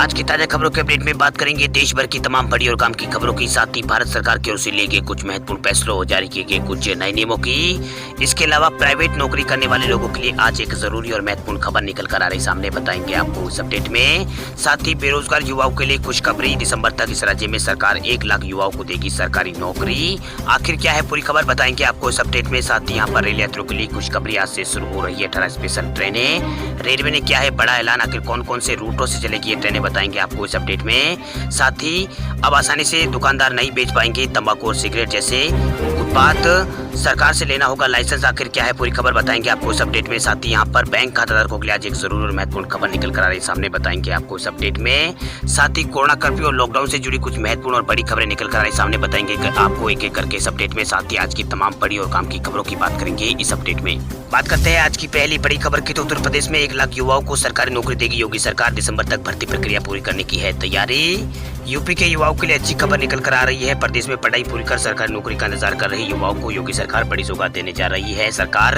आज की ताजा खबरों के अपडेट में बात करेंगे देश भर की तमाम बड़ी और काम की खबरों की, साथ ही भारत सरकार की ओर से लिए गए कुछ महत्वपूर्ण फैसलों और जारी किए गए कुछ नए नियमों की। इसके अलावा प्राइवेट नौकरी करने वाले लोगों के लिए आज एक जरूरी और महत्वपूर्ण खबर निकल कर आ रही सामने, बताएंगे आपको इस अपडेट में। साथ ही बेरोजगार युवाओं के लिए खुशखबरी, दिसंबर तक इस राज्य में सरकार 1 लाख युवाओं को देगी सरकारी नौकरी। आखिर क्या है पूरी खबर बताएंगे आपको इस अपडेट में। साथ ही यहाँ पर रेल यात्रियों के लिए खुशखबरी, आज से शुरू हो रही है 18 स्पेशल ट्रेनें। रेलवे ने किया है बड़ा ऐलान, आखिर कौन कौन से रूटों से चलेगी ये ट्रेनें बताएंगे आपको इस अपडेट में। साथ ही अब आसानी से दुकानदार नहीं बेच पाएंगे तंबाकू और सिगरेट जैसे उत्पाद, सरकार से लेना होगा लाइसेंस। आखिर क्या है पूरी खबर बताएंगे आपको इस अपडेट में। साथ ही यहाँ पर बैंक खाताधारकों के लिए आज एक जरूरी और महत्वपूर्ण खबर निकल कर आ रही सामने, बताएंगे आपको इस अपडेट में। साथ ही कोरोना कर्फ्यू और लॉकडाउन से जुड़ी कुछ महत्वपूर्ण और बड़ी खबरें निकल कर आ रही सामने, बताएंगे आपको एक एक करके इस अपडेट में। साथ ही आज की तमाम बड़ी और काम की खबरों की बात करेंगे इस अपडेट में। बात करते हैं आज की पहली बड़ी खबर की, तो उत्तर प्रदेश में 1 लाख युवाओं को सरकारी नौकरी देगी योगी सरकार। दिसंबर तक भर्ती प्रक्रिया पूरी करने की है तैयारी। यूपी के युवाओं के लिए अच्छी खबर निकल कर आ रही है। प्रदेश में पढ़ाई पूरी कर सरकारी नौकरी का इंतजार कर रहे युवाओं को योगी सरकार बड़ी सौगात देने जा रही है। सरकार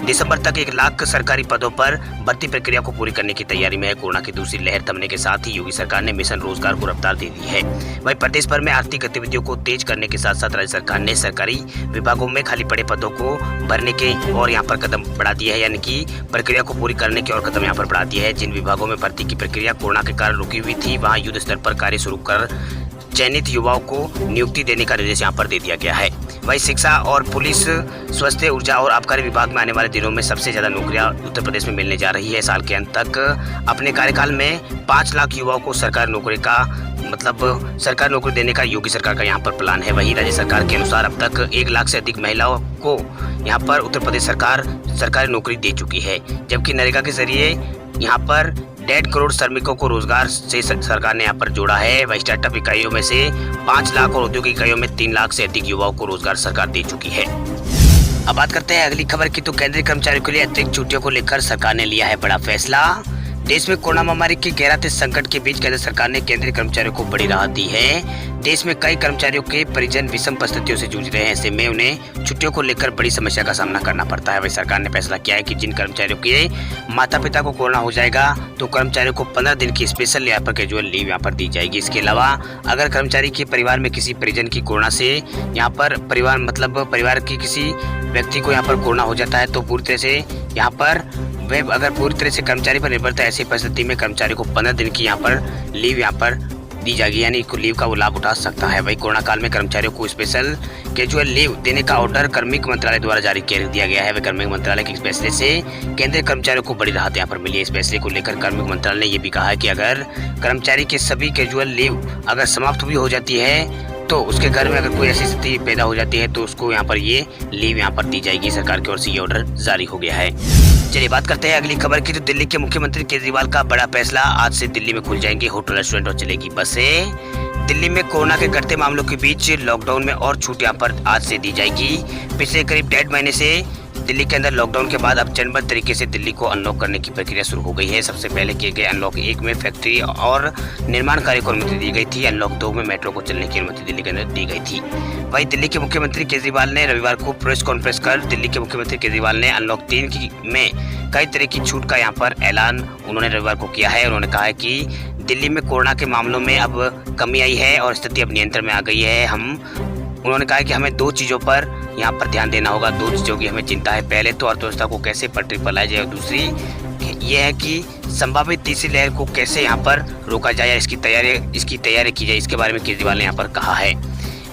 दिसंबर तक 1 लाख सरकारी पदों पर भर्ती प्रक्रिया को पूरी करने की तैयारी में है। कोरोना की दूसरी लहर थमने के साथ ही योगी सरकार ने मिशन रोजगार को रफ्तार दे दी है। वहीं प्रदेश भर में आर्थिक गतिविधियों को तेज करने के साथ साथ राज्य सरकार ने सरकारी विभागों में खाली पड़े पदों को भरने के और यहाँ पर कदम बढ़ा दिए है, यानी कि प्रक्रिया को पूरी करने के और कदम यहाँ पर बढ़ा दिए है। जिन विभागों में भर्ती की प्रक्रिया कोरोना के कारण रुकी हुई थी, वहाँ युद्ध स्तर पर कार्य शुरू कर चयनित युवाओं को नियुक्ति देने का निर्देश यहाँ पर दे दिया गया है। वहीं शिक्षा और पुलिस, स्वास्थ्य, ऊर्जा और आबकारी विभाग में आने वाले दिनों में सबसे ज्यादा नौकरियां उत्तर प्रदेश में मिलने जा रही है। साल के अंत तक अपने कार्यकाल में 5 लाख युवाओं को सरकारी नौकरी देने का योगी सरकार का यहाँ पर प्लान है। वहीं राज्य सरकार के अनुसार अब तक 1 लाख से अधिक महिलाओं को यहाँ पर उत्तर प्रदेश सरकार सरकारी नौकरी दे चुकी है, जबकि नरेगा के जरिए यहाँ पर 1.5 करोड़ श्रमिकों को रोजगार से सरकार ने यहाँ पर जोड़ा है। वही स्टार्टअप इकाइयों में से 5 लाख और औद्योगिक इकाइयों में 3 लाख से अधिक युवाओं को रोजगार सरकार दे चुकी है। अब बात करते हैं अगली खबर की, तो केंद्रीय कर्मचारियों के लिए अतिरिक्त छुट्टियों को लेकर सरकार ने लिया है बड़ा फैसला। देश में कोरोना महामारी के गहराते संकट के बीच केंद्र सरकार ने केंद्रीय कर्मचारियों को बड़ी राहत दी है। देश में कई कर्मचारियों के परिजन विषम परिस्थितियों से जूझ रहे हैं, ऐसे में उन्हें छुट्टियों को लेकर बड़ी समस्या का सामना करना पड़ता है। वही सरकार ने फैसला किया है कि जिन कर्मचारियों के माता पिता को कोरोना हो जाएगा तो कर्मचारियों को 15 दिन की स्पेशल यहाँ पर कैजुअल लीव यहाँ पर दी जाएगी। इसके अलावा अगर कर्मचारी के परिवार में किसी परिजन की कोरोना से यहाँ पर परिवार की किसी व्यक्ति को यहाँ पर कोरोना हो जाता है तो पूरी तरह से यहाँ पर अगर पूरी तरह से कर्मचारी पर निर्भरता है, ऐसी परिस्थिति में कर्मचारी को 15 दिन की यहाँ पर लीव यहाँ पर दी जाएगी, यानी लीव का वो लाभ उठा सकता है। वही कोरोना काल में कर्मचारियों को स्पेशल कैजुअल लीव देने का ऑर्डर कार्मिक मंत्रालय द्वारा जारी कर दिया गया है। वह कार्मिक मंत्रालय के इस फैसले से केंद्रीय कर्मचारियों को बड़ी राहत यहाँ पर मिली है। इस फैसले को लेकर कार्मिक मंत्रालय ने ये भी कहा है कि अगर कर्मचारी के सभी कैजुअल लीव अगर समाप्त भी हो जाती है तो उसके घर में अगर कोई ऐसी स्थिति पैदा हो जाती है तो उसको यहाँ पर ये लीव यहाँ पर दी जाएगी। सरकार की ओर से ये ऑर्डर जारी हो गया है। चलिए बात करते हैं अगली खबर की, तो दिल्ली के मुख्यमंत्री केजरीवाल का बड़ा फैसला, आज से दिल्ली में खुल जाएंगे होटल, रेस्टोरेंट और चलेगी बसें। दिल्ली में कोरोना के घटते मामलों के बीच लॉकडाउन में और छूट यहाँ पर आज से दी जाएगी। पिछले करीब 1.5 महीने से दिल्ली के अंदर लॉकडाउन के बाद अब चरणबद्ध तरीके से दिल्ली को अनलॉक करने की प्रक्रिया शुरू हो गई है। सबसे पहले किए गए अनलॉक 1 में फैक्ट्री और निर्माण कार्य को अनुमति दी गई थी। अनलॉक 2 में मेट्रो को चलने की अनुमति दिल्ली के अंदर दी गई थी। वहीं दिल्ली के मुख्यमंत्री केजरीवाल ने रविवार को प्रेस कॉन्फ्रेंस कर अनलॉक 3 में कई तरह की छूट का यहाँ पर ऐलान उन्होंने रविवार को किया है। उन्होंने कहा है कि दिल्ली में कोरोना के मामलों में अब कमी आई है और स्थिति अब नियंत्रण में आ गई है। उन्होंने कहा कि हमें 2 चीज़ों पर यहाँ पर ध्यान देना होगा, 2 चीज़ों की हमें चिंता है। पहले तो अर्थव्यवस्था को कैसे पटरी पर लाया जाए और दूसरी ये है कि संभावित तीसरी लहर को कैसे यहाँ पर रोका जाए, इसकी तैयारी की जाए। इसके बारे में केजरीवाल ने यहाँ पर कहा है।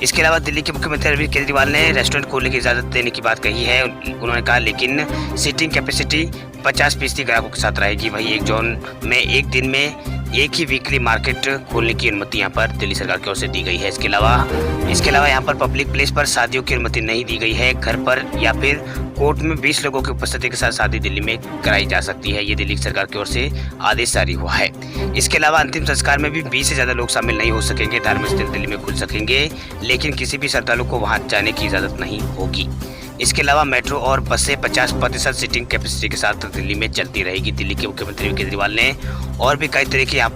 इसके अलावा दिल्ली के मुख्यमंत्री अरविंद केजरीवाल ने रेस्टोरेंट खोलने की इजाज़त देने की बात कही है। उन्होंने कहा लेकिन सीटिंग कैपेसिटी 50% ग्राहकों के साथ रहेगी। वही एक जोन में एक दिन में एक ही वीकली मार्केट खोलने की अनुमति यहाँ पर दिल्ली सरकार की ओर से दी गई है। इसके अलावा यहाँ पर पब्लिक प्लेस पर शादियों की अनुमति नहीं दी गई है। घर पर या फिर कोर्ट में 20 लोगों की उपस्थिति के साथ शादी दिल्ली में कराई जा सकती है। ये दिल्ली सरकार की ओर से आदेश जारी हुआ है। इसके अलावा अंतिम संस्कार में भी 20 से ज़्यादा लोग शामिल नहीं हो सकेंगे। धार्मिक स्थल दिल्ली में खुल सकेंगे लेकिन किसी भी श्रद्धालु को वहाँ जाने की इजाज़त नहीं होगी। इसके अलावा मेट्रो और बसें 50% सीटिंग कैपेसिटी के साथ दिल्ली में चलती रहेगी। दिल्ली के मुख्यमंत्री केजरीवाल ने और भी कई तरह की यहाँ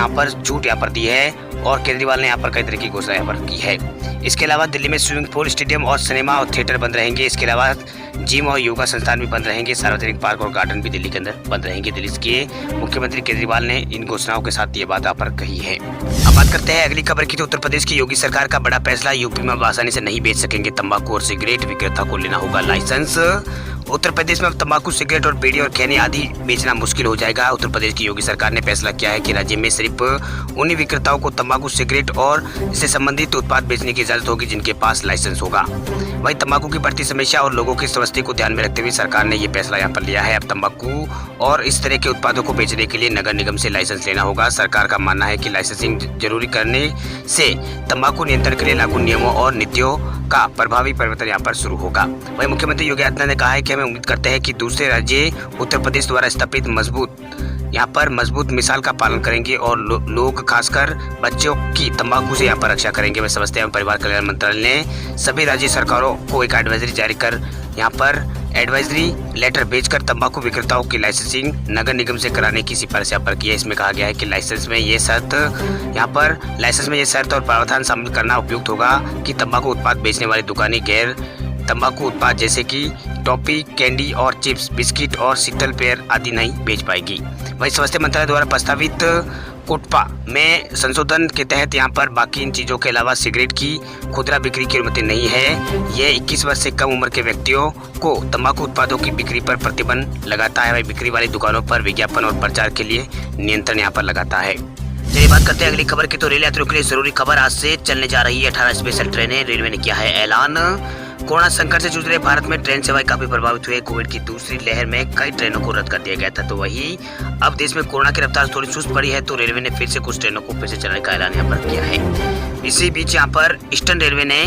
पर छूट यहाँ पर दी है और केजरीवाल ने यहाँ पर कई तरह की घोषणा यहाँ पर की है। इसके अलावा दिल्ली में स्विमिंग पूल, स्टेडियम और सिनेमा और थिएटर बंद रहेंगे। इसके अलावा जिम और योगा संस्थान भी बंद रहेंगे। सार्वजनिक पार्क और गार्डन भी दिल्ली के अंदर बंद रहेंगे। दिल्ली के मुख्यमंत्री केजरीवाल ने इन घोषणाओं के साथ ये बात यहाँ पर कही है। अब बात करते हैं अगली खबर की। तो उत्तर प्रदेश की योगी सरकार का बड़ा फैसला, यूपी में अब आसानी से नहीं बेच सकेंगे तंबाकू और सिगरेट, विक्रेता को लेना होगा लाइसेंस। उत्तर प्रदेश में अब तंबाकू, सिगरेट और बीड़ी और खैनी आदि बेचना मुश्किल हो जाएगा। उत्तर प्रदेश की योगी सरकार ने फैसला किया है कि राज्य में सिर्फ उन्हीं विक्रेताओं को तंबाकू, सिगरेट और इससे संबंधित उत्पाद बेचने की इजाजत होगी जिनके पास लाइसेंस होगा। वहीं तंबाकू की बढ़ती समस्या और लोगों की समस्या को ध्यान में रखते हुए सरकार ने ये फैसला यहाँ पर लिया है। अब तंबाकू और इस तरह के उत्पादों को बेचने के लिए नगर निगम से लाइसेंस लेना होगा। सरकार का मानना है कि लाइसेंसिंग जरूरी करने से तंबाकू नियंत्रण के लिए लागू नियमों और नीतियों का प्रभावी परिवर्तन यहाँ पर शुरू होगा। वहीं मुख्यमंत्री योगी आदित्यनाथ ने कहा है कि हमें उम्मीद करते हैं कि दूसरे राज्य उत्तर प्रदेश द्वारा स्थापित मजबूत मिसाल का पालन करेंगे और लोग खासकर बच्चों की तंबाकू से यहाँ पर रक्षा करेंगे। वह स्वास्थ्य एवं परिवार कल्याण मंत्रालय ने सभी राज्य सरकारों को एक एडवाइजरी जारी कर यहाँ पर एडवाइजरी लेटर भेजकर तंबाकू विक्रेताओं की लाइसेंसिंग नगर निगम से कराने की सिफारिश यहाँ पर की है। इसमें कहा गया है कि लाइसेंस में ये शर्त और प्रावधान शामिल करना उपयुक्त होगा कि तंबाकू उत्पाद बेचने वाली दुकानें गैर तंबाकू उत्पाद जैसे कि टॉफी, कैंडी और चिप्स, बिस्किट और शीतल पेय आदि नहीं बेच पाएगी। वहीं स्वास्थ्य मंत्रालय द्वारा प्रस्तावित कोटपा में संशोधन के तहत यहाँ पर बाकी इन चीज़ों के अलावा सिगरेट की खुदरा बिक्री की अनुमति नहीं है। यह 21 वर्ष से कम उम्र के व्यक्तियों को तंबाकू उत्पादों की बिक्री पर प्रतिबंध लगाता है। वही बिक्री वाली दुकानों पर विज्ञापन और प्रचार के लिए नियंत्रण यहाँ पर लगाता है। चलिए बात करते हैं अगली खबर की। तो रेल यात्रियों के लिए जरूरी खबर, आज से चलने जा रही है 18 स्पेशल ट्रेनें। रेलवे ने किया है ऐलान। कोरोना संकट से जूझ रहे भारत में ट्रेन सेवाएं काफी प्रभावित हुए। कोविड की दूसरी लहर में कई ट्रेनों को रद्द कर दिया गया था। तो वही अब देश में कोरोना की रफ्तार थोड़ी सुस्त पड़ी है, तो रेलवे ने फिर से कुछ ट्रेनों को फिर से चलाने का ऐलान यहाँ पर किया है। इसी बीच यहाँ पर ईस्टर्न रेलवे ने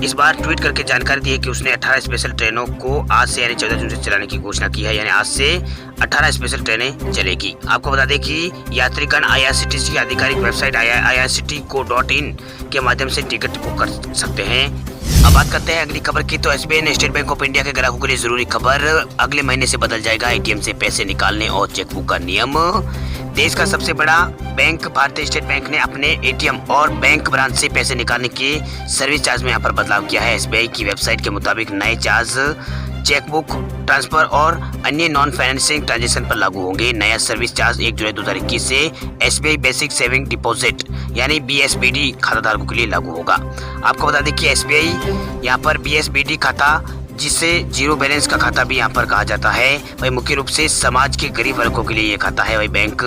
इस बार ट्वीट करके जानकारी दी है कि उसने 18 स्पेशल ट्रेनों को आज से यानी 14 जून से चलाने की घोषणा की है। यानी आज से 18 स्पेशल ट्रेनें चलेगी। आपको बता दें कि यात्रीगण IRCTC की आधिकारिक वेबसाइट irctco.in के माध्यम से टिकट बुक कर सकते हैं। अब बात करते हैं अगली खबर की। तो SBI ने स्टेट बैंक ऑफ इंडिया के ग्राहकों के लिए जरूरी खबर, अगले महीने से बदल जाएगा ATM से पैसे निकालने और चेकबुक का नियम। देश का सबसे बड़ा बैंक भारतीय स्टेट बैंक ने अपने ATM और बैंक ब्रांच से पैसे निकालने के सर्विस चार्ज में यहाँ पर बदलाव किया है। SBI की वेबसाइट के मुताबिक नए चार्ज चेकबुक ट्रांसफर और अन्य नॉन फाइनेंसिंग ट्रांजैक्शन पर लागू होंगे। नया सर्विस चार्ज 1 जुलाई 2021 से SBI बेसिक सेविंग डिपॉजिट यानी BSBD खाता धारकों के लिए लागू होगा। आपको बता दें कि SBI यहाँ पर BSBD खाता, जिसे जीरो बैलेंस का खाता भी यहाँ पर कहा जाता है, वही मुख्य रूप से समाज के गरीब वर्गों के लिए ये खाता है। वही बैंक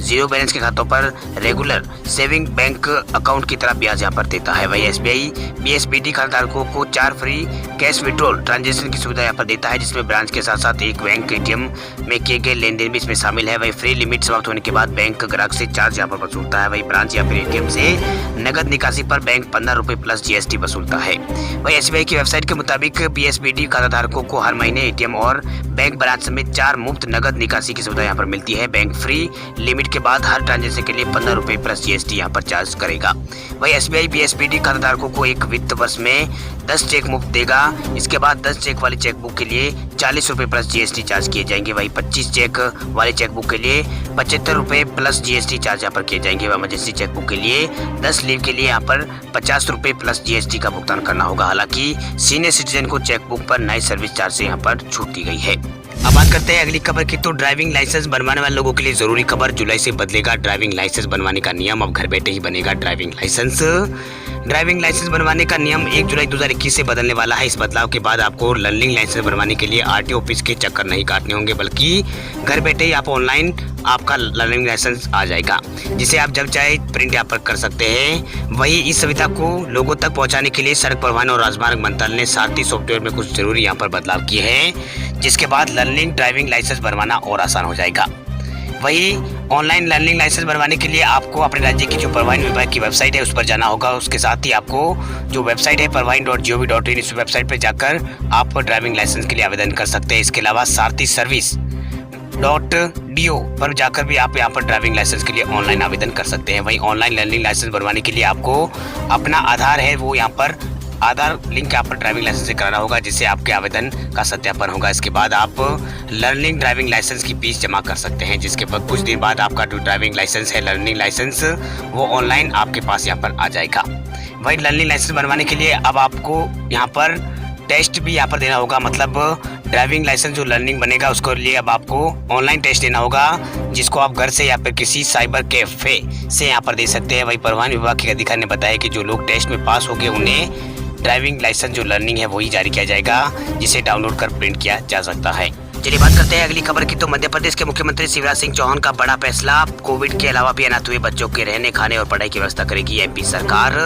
जीरो बैलेंस के खातों पर रेगुलर सेविंग बैंक अकाउंट की तरह ब्याज यहाँ पर देता है। वही SBI BSBD खाताधारकों को 4 फ्री कैश विड्रॉल ट्रांजैक्शन की सुविधा यहाँ पर देता है, जिसमें ब्रांच के साथ साथ एक बैंक ATM में किए गए लेन देन भी इसमें शामिल है। वही फ्री लिमिट समाप्त होने के बाद बैंक ग्राहक से चार्ज यहाँ पर वसूलता है। वही ब्रांच या फिर ATM से नगद निकासी पर बैंक 15 रुपए प्लस GST वसूलता है। वही SBI की वेबसाइट के मुताबिक BSBD खाताधारकों को हर महीने ATM और बैंक ब्रांच समेत 4 मुफ्त नगद निकासी की सुविधा यहाँ पर मिलती है। बैंक फ्री लिमिट के बाद हर ट्रांजैक्शन के लिए 15 रुपए प्लस GST यहाँ पर चार्ज करेगा। वही SBI BSBD खाताधारकों को एक वित्त वर्ष में 10 चेक मुफ्त देगा। इसके बाद 10 चेक वाली चेकबुक के लिए 40 रुपए प्लस GST चार्ज किए जाएंगे। वही 25 चेक वाली चेकबुक के लिए 75 रुपए प्लस GST चार्ज यहाँ पर किए जाएंगे। वह इमरजेंसी चेकबुक के लिए 10 लीव के लिए यहाँ पर 50 रुपए प्लस GST का भुगतान करना होगा। हालांकि सीनियर सिटीजन को चेकबुक पर नए सर्विस चार्ज से यहाँ पर छूट दी गई है। अब बात करते हैं अगली खबर की। तो ड्राइविंग लाइसेंस बनवाने वाले लोगों के लिए जरूरी खबर, जुलाई से बदलेगा ड्राइविंग लाइसेंस बनवाने का नियम। अब घर बैठे ही बनेगा ड्राइविंग लाइसेंस। ड्राइविंग लाइसेंस बनवाने का नियम 1 जुलाई 2021 से बदलने वाला है। इस बदलाव के बाद आपको लर्निंग लाइसेंस बनवाने के लिए RTO ऑफिस के चक्कर नहीं काटने होंगे, बल्कि घर बैठे ही आप ऑनलाइन आपका लर्निंग लाइसेंस आ जाएगा, जिसे आप जब चाहे प्रिंट यहाँ पर कर सकते हैं। वही इस सुविधा को लोगों तक पहुँचाने के लिए सड़क परिवहन और राजमार्ग मंत्रालय ने सारथी सॉफ्टवेयर में कुछ जरूरी यहाँ पर बदलाव किए हैं, जिसके बाद लर्निंग ड्राइविंग लाइसेंस बनवाना और आसान हो जाएगा। वही ऑनलाइन लर्निंग लाइसेंस बनवाने के लिए आपको अपने राज्य की जो परिवहन विभाग की वेबसाइट है उस पर जाना होगा। उसके साथ ही आपको जो वेबसाइट है परिवहन.gov.in, इस वेबसाइट पर जाकर आप ड्राइविंग लाइसेंस के लिए आवेदन कर सकते हैं। इसके अलावा सारथी सर्विस.do पर जाकर भी आप यहाँ पर ड्राइविंग लाइसेंस के लिए ऑनलाइन आवेदन कर सकते हैं। वहीं ऑनलाइन लर्निंग लाइसेंस बनवाने के लिए आपको अपना आधार है वो यहाँ पर आधार लिंक यहाँ पर ड्राइविंग लाइसेंस से कराना होगा, जिससे आपके आवेदन का सत्यापन होगा। इसके बाद आप लर्निंग ड्राइविंग लाइसेंस की फीस जमा कर सकते हैं, जिसके बाद कुछ दिन बाद आपका जो ड्राइविंग लाइसेंस है, लर्निंग लाइसेंस, वो ऑनलाइन आपके पास यहाँ पर आ जाएगा। वही लर्निंग लाइसेंस बनवाने के लिए अब आपको यहाँ पर टेस्ट भी यहाँ पर देना होगा, मतलब ड्राइविंग लाइसेंस जो लर्निंग बनेगा उसके लिए अब आपको ऑनलाइन टेस्ट देना होगा, जिसको आप घर से या फिर किसी साइबर कैफे से यहाँ पर दे सकते हैं। वही परिवहन विभाग के अधिकारी ने बताया कि जो लोग टेस्ट में पास हो गए उन्हें ड्राइविंग लाइसेंस जो लर्निंग है वही जारी किया जाएगा, जिसे डाउनलोड कर प्रिंट किया जा सकता है। चलिए बात करते हैं अगली खबर की। तो मध्य प्रदेश के मुख्यमंत्री शिवराज सिंह चौहान का बड़ा फैसला, कोविड के अलावा भी अनाथ हुए बच्चों के रहने, खाने और पढ़ाई की व्यवस्था करेगी एमपी सरकार।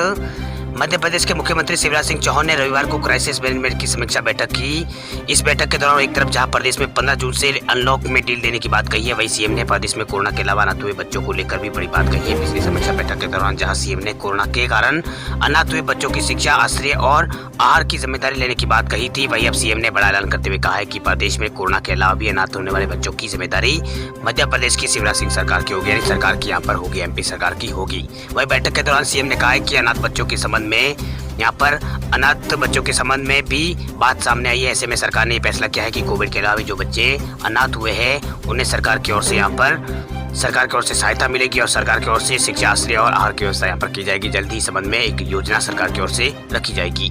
मध्य प्रदेश के मुख्यमंत्री शिवराज सिंह चौहान ने रविवार को क्राइसिस मैनेजमेंट की समीक्षा बैठक की। इस बैठक के दौरान एक तरफ जहां प्रदेश में 15 जून से अनलॉक में ढील देने की बात कही है, वहीं सीएम ने प्रदेश में कोरोना के अलावा अनाथ हुए बच्चों को लेकर भी बड़ी बात कही है। पिछली समीक्षा बैठक के दौरान जहां सीएम ने कोरोना के कारण अनाथ हुए बच्चों की शिक्षा, आश्रय और आहार की जिम्मेदारी लेने की बात कही थी, वहीं अब सीएम ने बड़ा ऐलान करते हुए कहा है कि प्रदेश में कोरोना के अलावा भी अनाथ होने वाले बच्चों की जिम्मेदारी मध्य प्रदेश की शिवराज सिंह सरकार की होगी, यानी सरकार की यहाँ पर होगी, एमपी सरकार की होगी। वही बैठक के दौरान सीएम ने कहा है कि अनाथ बच्चों के संबंध में यहाँ पर अनाथ बच्चों के संबंध में भी बात सामने आई है। ऐसे में सरकार ने फैसला किया है कि कोविड के अलावा भी जो बच्चे अनाथ हुए हैं उन्हें सरकार की ओर से सहायता मिलेगी और सरकार की ओर से शिक्षा, आश्रय और आहार की व्यवस्था यहाँ पर की जाएगी। जल्द ही इस संबंध में एक योजना सरकार की ओर से रखी जाएगी।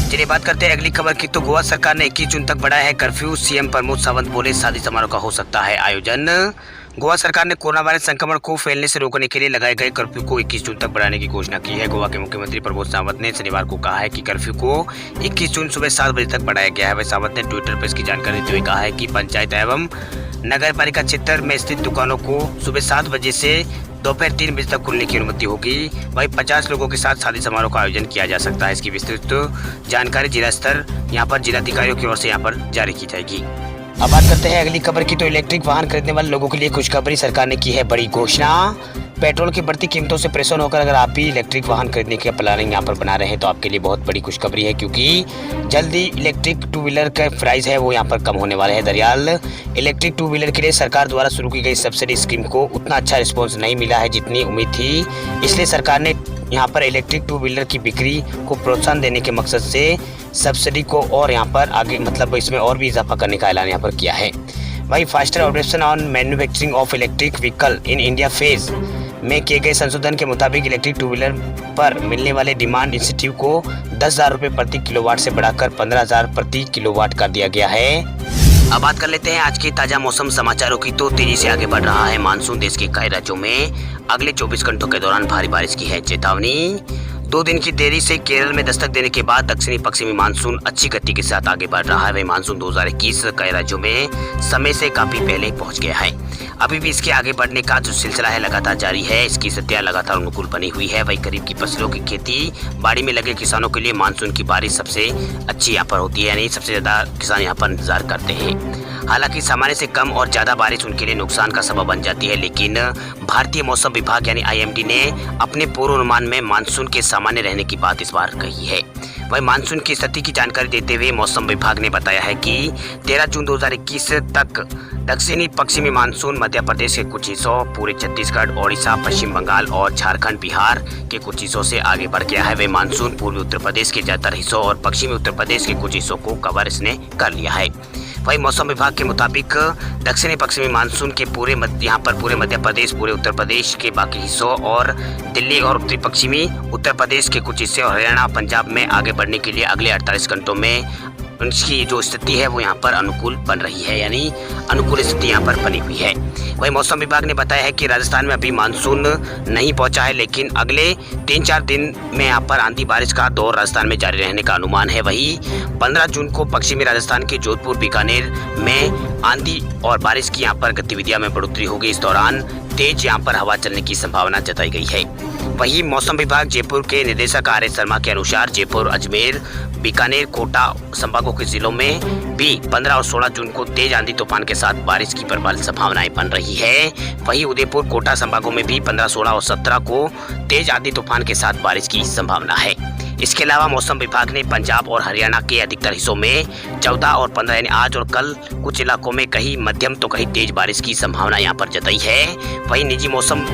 चलिए बात करते हैं अगली खबर की। तो गोवा सरकार ने 21 जून तक बढ़ाया है कर्फ्यू, सीएम प्रमोद सावंत बोले शादी समारोह का हो सकता है आयोजन। गोवा सरकार ने कोरोना वायरस संक्रमण को फैलने से रोकने के लिए लगाए गए कर्फ्यू को 21 जून तक बढ़ाने की घोषणा की है। गोवा के मुख्यमंत्री प्रमोद सावंत ने शनिवार को कहा है कि कर्फ्यू को 21 जून सुबह 7 बजे तक बढ़ाया गया है। वही सावंत ने ट्विटर पर इसकी जानकारी देते हुए कहा है कि पंचायत एवं नगर पालिका क्षेत्र में स्थित दुकानों को सुबह 7 बजे से दोपहर 3 बजे तक खुलने की अनुमति होगी। वहीं 50 लोगों के साथ शादी समारोह का आयोजन किया जा सकता है। इसकी विस्तृत जानकारी जिला स्तर यहाँ पर जिलाधिकारियों की ओर से यहाँ पर जारी की जाएगी। अब बात करते हैं अगली खबर की। तो इलेक्ट्रिक वाहन खरीदने वाले लोगों के लिए खुशखबरी, सरकार ने की है बड़ी घोषणा। पेट्रोल की बढ़ती कीमतों से परेशान होकर अगर आप भी इलेक्ट्रिक वाहन खरीदने की प्लानिंग यहाँ पर बना रहे हैं तो आपके लिए बहुत बड़ी खुशखबरी है, क्योंकि जल्दी इलेक्ट्रिक टू व्हीलर का प्राइस है वो यहाँ पर कम होने वाले हैं। दरअसल इलेक्ट्रिक टू व्हीलर के लिए सरकार द्वारा शुरू की गई सब्सिडी स्कीम को उतना अच्छा रिस्पॉन्स नहीं मिला है जितनी उम्मीद थी, इसलिए सरकार ने यहाँ पर इलेक्ट्रिक टू व्हीलर की बिक्री को प्रोत्साहन देने के मकसद से सब्सिडी को और यहाँ पर आगे मतलब इसमें और भी इजाफा करने का ऐलान यहाँ पर किया है। वही faster operation on manufacturing of electric vehicle in India phase में किए गए संशोधन के मुताबिक इलेक्ट्रिक टू व्हीलर पर मिलने वाले डिमांड इंसेंटिव को 10,000 रुपये प्रति किलोवाट से बढ़ाकर 15,000 प्रति किलोवाट कर दिया गया है। अब बात कर लेते हैं आज के ताजा मौसम समाचारों की। तो तेजी से आगे बढ़ रहा है मानसून, देश के कई राज्यों में अगले 24 घंटों के दौरान भारी बारिश की है चेतावनी। 2 दिन की देरी से केरल में दस्तक देने के बाद दक्षिणी पश्चिमी मानसून अच्छी गति के साथ आगे बढ़ रहा है। वही मानसून 2021 कई राज्यों में समय से काफी पहले पहुंच गया है। अभी भी इसके आगे बढ़ने का जो सिलसिला है लगातार जारी है। इसकी स्थितियां लगातार अनुकूल बनी हुई है। वही करीब की फसलों की खेती बाड़ी में लगे किसानों के लिए मानसून की बारिश सबसे अच्छी यहाँ पर होती है, यानी सबसे ज्यादा किसान यहाँ पर इंतजार करते हैं। हालांकि सामान्य से कम और ज्यादा बारिश उनके लिए नुकसान का सबब बन जाती है, लेकिन भारतीय मौसम विभाग यानी IMD ने अपने पूर्वानुमान में मानसून के सामान्य रहने की बात इस बार कही है। वही मानसून की स्थिति की जानकारी देते हुए मौसम विभाग ने बताया है कि 13 जून 2021 तक दक्षिणी पश्चिमी मानसून मध्य प्रदेश के कुछ हिस्सों, पूरे छत्तीसगढ़, ओडिशा, पश्चिम बंगाल और झारखंड, बिहार के कुछ हिस्सों से आगे बढ़ गया है। वह मानसून पूर्वी उत्तर प्रदेश के ज्यादातर हिस्सों और पश्चिमी उत्तर प्रदेश के कुछ हिस्सों को कवर इसने कर लिया है। वही मौसम विभाग के मुताबिक दक्षिणी पश्चिमी मानसून के पूरे मध्य प्रदेश, पूरे उत्तर प्रदेश के बाकी हिस्सों और दिल्ली और उत्तरी पश्चिमी उत्तर प्रदेश के कुछ हिस्से और हरियाणा, पंजाब में आगे बढ़ने के लिए अगले 48 घंटों में उनकी जो स्थिति है वो यहाँ पर अनुकूल बन रही है, यानी अनुकूल स्थिति यहाँ पर बनी हुई है। वही मौसम विभाग ने बताया है कि राजस्थान में अभी मानसून नहीं पहुंचा है, लेकिन अगले 3-4 दिन में यहाँ पर आंधी बारिश का दौर राजस्थान में जारी रहने का अनुमान है। वही 15 जून को पश्चिमी राजस्थान के जोधपुर, बीकानेर में आंधी और बारिश की यहाँ पर गतिविधियां में बढ़ोतरी होगी। इस दौरान तेज यहाँ पर हवा चलने की संभावना जताई गई है। वहीं मौसम विभाग जयपुर के निदेशक RS शर्मा के अनुसार जयपुर, अजमेर, बीकानेर, कोटा संभागों के जिलों में भी 15 और 16 जून को तेज आंधी तूफान के साथ बारिश की प्रबल संभावनाएं बन रही है। वहीं उदयपुर, कोटा संभागों में भी 15, 16 और 17 को तेज आंधी तूफान के साथ बारिश की संभावना है। इसके अलावा मौसम विभाग ने पंजाब और हरियाणा के अधिकतर हिस्सों में 14 और 15 यानी आज और कल कुछ इलाकों में कहीं मध्यम तो कहीं तेज बारिश की संभावना यहाँ पर जताई है। वहीं निजी मौसम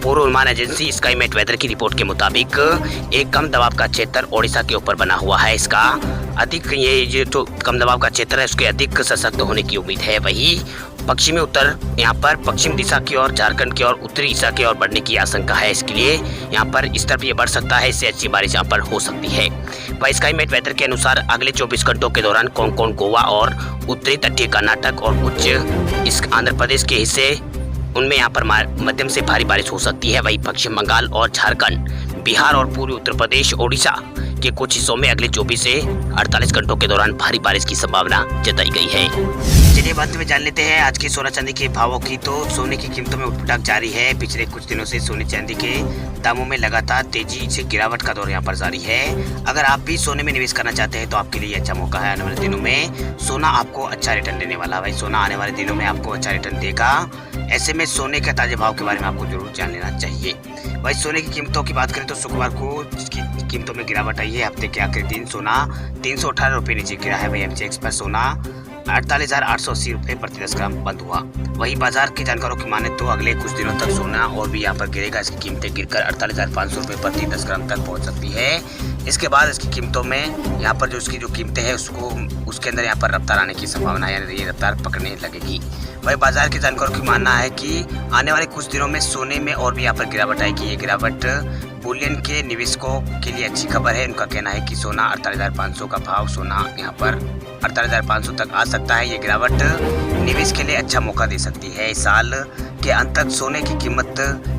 पूर्वानुमान एजेंसी स्काईमेट वेदर की रिपोर्ट के मुताबिक एक कम दबाव का क्षेत्र ओडिशा के ऊपर बना हुआ है। इसका अधिक ये जो कम दबाव का क्षेत्र है उसके अधिक सशक्त होने की उम्मीद है। वही पश्चिमी उत्तर यहाँ पर पश्चिम दिशा की ओर, झारखंड की ओर, उत्तरी दिशा की ओर बढ़ने की आशंका है। इसके लिए यहाँ पर इस तरफ ये बढ़ सकता है, इससे अच्छी बारिश यहाँ पर हो सकती है। वही स्काईमेट वेदर के अनुसार अगले 24 घंटों के दौरान कोंकण, गोवा और उत्तरी तटीय कर्नाटक और कुछ इस आंध्र प्रदेश के हिस्से उनमें यहाँ पर मध्यम से भारी बारिश हो सकती है। वही पश्चिम बंगाल और झारखंड, बिहार और पूर्वी उत्तर प्रदेश, ओडिशा के कुछ हिस्सों में अगले 24 से 48 घंटों के दौरान भारी बारिश की संभावना जताई गई है। चलिए बाद में जान लेते हैं आज के सोना चांदी के भावों की। तो सोने की कीमतों में उठक जारी है। पिछले कुछ दिनों से सोने चांदी के दामों में लगातार तेजी से गिरावट का दौर यहाँ पर जारी है। अगर आप भी सोने में निवेश करना चाहते हैं तो आपके लिए अच्छा मौका है। आने वाले दिनों में सोना आपको अच्छा रिटर्न देने वाला है। सोना आने वाले दिनों में आपको अच्छा रिटर्न देगा। ऐसे में सोने के ताजे भाव के बारे में आपको जरूर जान लेना चाहिए। वही सोने की कीमतों की बात करें तो शुक्रवार को इसकी कीमतों में गिरावट आई है। हफ्ते के आखिरी दिन सोना 318 रुपये नीचे गिरा है। वही एमसीएक्स पर सोना 48,880 रुपये प्रति 10 ग्राम बंद हुआ। वही बाजार के जानकारों की माने तो अगले कुछ दिनों तक सोना और भी यहाँ पर गिरेगा। इसकी कीमतें गिरकर 48,500 रुपये प्रति 10 ग्राम तक पहुँच सकती है। इसके बाद इसकी कीमतों में यहाँ पर जो इसकी जो कीमतें हैं उसके अंदर यहाँ पर रफ्तार आने की संभावना है, यानी ये रफ्तार पकड़ने लगेगी। वही बाजार के जानकारों की मानना है कि आने वाले कुछ दिनों में सोने में और भी यहाँ पर गिरावट आएगी। ये गिरावट बुलियन के निवेशकों के लिए अच्छी खबर है। उनका कहना है कि सोना 48,500 का भाव सोना यहाँ पर 48,500 तक आ सकता है। ये गिरावट निवेश के लिए अच्छा मौका दे सकती है। इस साल के अंत तक सोने की कीमत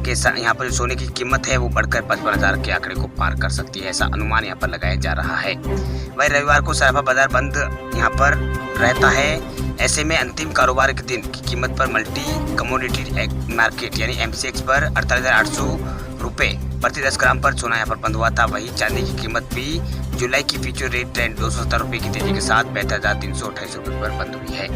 के यहाँ पर जो सोने की कीमत है वो बढ़कर 55,000 के आंकड़े को पार कर सकती है, ऐसा अनुमान यहाँ पर लगाया जा रहा है। वही रविवार को सराफा बाजार बंद यहाँ पर रहता है। ऐसे में अंतिम कारोबार के दिन की कीमत पर मल्टी कमोडिटी मार्केट यानी एमसीएक्स पर 48,800 रुपये प्रति 10 ग्राम पर सोना यहाँ पर बंद हुआ था। वही चांदी की कीमत भी जुलाई की फ्यूचर रेट ट्रेंड 270 रुपये की तेजी के साथ 72,328 रुपये पर बंद हुई है।